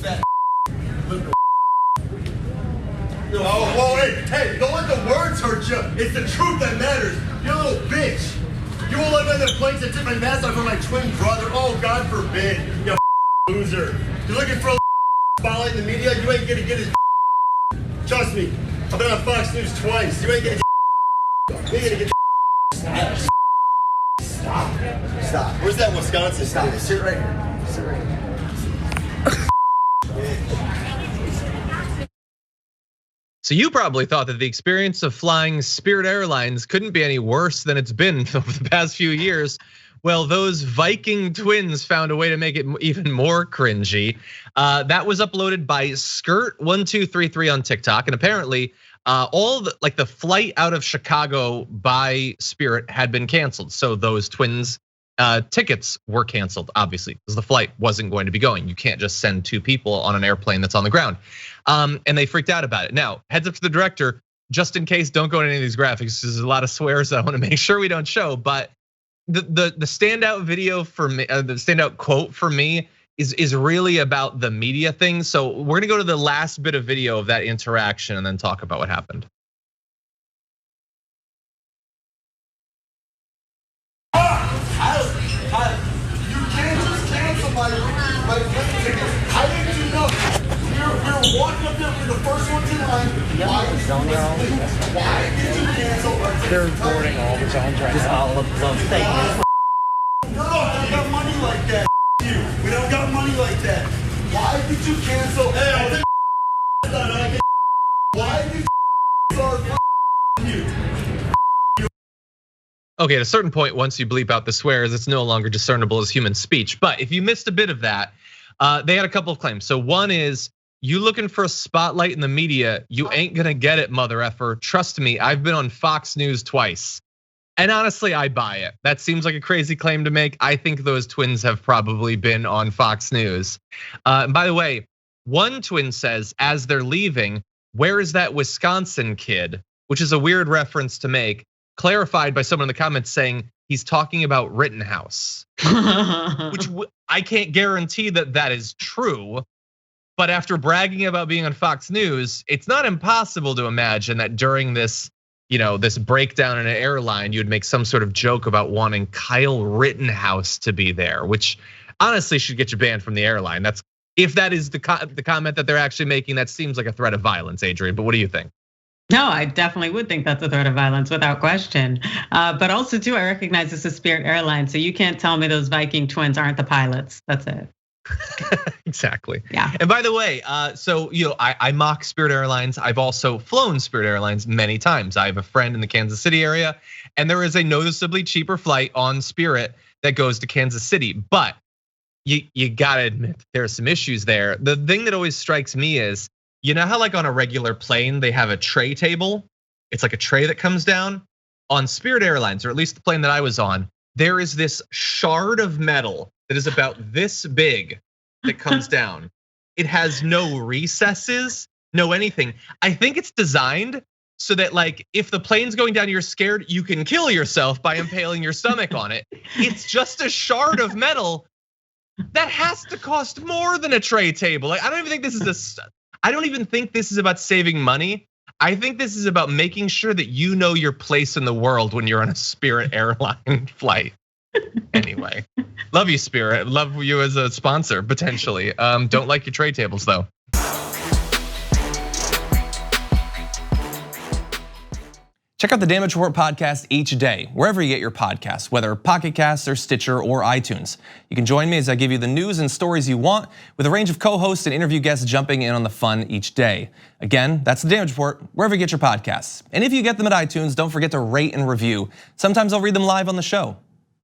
that liberal. Oh, whoa, hey, don't let the words hurt you. It's the truth that matters. You little bitch. You won't let me on the planes and take my mask off for my twin brother. Oh, God forbid. You loser. You're looking for a spotlight in the media, you ain't gonna get it. Trust me, I've been on Fox News twice. You ain't gonna get Stop. Where's that Wisconsin? Stop. Sit right here. Sit right here. So you probably thought that the experience of flying Spirit Airlines couldn't be any worse than it's been over the past few years. Well, those Viking twins found a way to make it even more cringy. That was uploaded by Skirt1233 on TikTok, and apparently all the flight out of Chicago by Spirit had been canceled. So those twins tickets were canceled, obviously, because the flight wasn't going to be going. You can't just send two people on an airplane that's on the ground. And they freaked out about it. Now, heads up to the director, just in case, don't go into any of these graphics. There's a lot of swears that I want to make sure we don't show. But the standout video for me, the standout quote for me is really about the media thing. So we're gonna go to the last bit of video of that interaction and then talk about what happened. You can't just cancel my plane ticket. How did you know? You're walking up there for the first ones in line. Why did you cancel our ticket? They're boarding all the zones right now. All of those things. No, we don't got money like that. We don't got money like that. Why did you cancel? Hey, why did you cancel you? Okay, at a certain point, once you bleep out the swears, it's no longer discernible as human speech. But if you missed a bit of that, they had a couple of claims. So one is, you looking for a spotlight in the media, you ain't gonna get it, mother effer. Trust me, I've been on Fox News twice. And honestly, I buy it. That seems like a crazy claim to make. I think those twins have probably been on Fox News. And by the way, one twin says, as they're leaving, where is that Wisconsin kid? Which is a weird reference to make, clarified by someone in the comments saying he's talking about Rittenhouse. Which I can't guarantee that that is true. But after bragging about being on Fox News, it's not impossible to imagine that during this, this breakdown in an airline, you'd make some sort of joke about wanting Kyle Rittenhouse to be there, which honestly should get you banned from the airline. If that is the comment that they're actually making, that seems like a threat of violence, Adrian. But what do you think? No, I definitely would think that's a threat of violence without question. But also too, I recognize this is Spirit Airlines, so you can't tell me those Viking twins aren't the pilots. That's it. Exactly. Yeah. And by the way, so I mock Spirit Airlines. I've also flown Spirit Airlines many times. I have a friend in the Kansas City area, and there is a noticeably cheaper flight on Spirit that goes to Kansas City. But you gotta admit there are some issues there. The thing that always strikes me is, you know how like on a regular plane they have a tray table? It's like a tray that comes down. On Spirit Airlines, or at least the plane that I was on, there is this shard of metal that is about this big that comes down. It has no recesses, no anything. I think it's designed so that like if the plane's going down, you're scared, you can kill yourself by impaling your stomach on it. It's just a shard of metal that has to cost more than a tray table. Like I don't even think this is about saving money. I think this is about making sure that you know your place in the world when you're on a Spirit airline flight. Anyway, love you, Spirit. Love you as a sponsor, potentially. Don't like your tray tables, though. Check out the Damage Report podcast each day, wherever you get your podcasts, whether Pocket Casts or Stitcher or iTunes. You can join me as I give you the news and stories you want, with a range of co-hosts and interview guests jumping in on the fun each day. Again, that's the Damage Report, wherever you get your podcasts. And if you get them at iTunes, don't forget to rate and review. Sometimes I'll read them live on the show.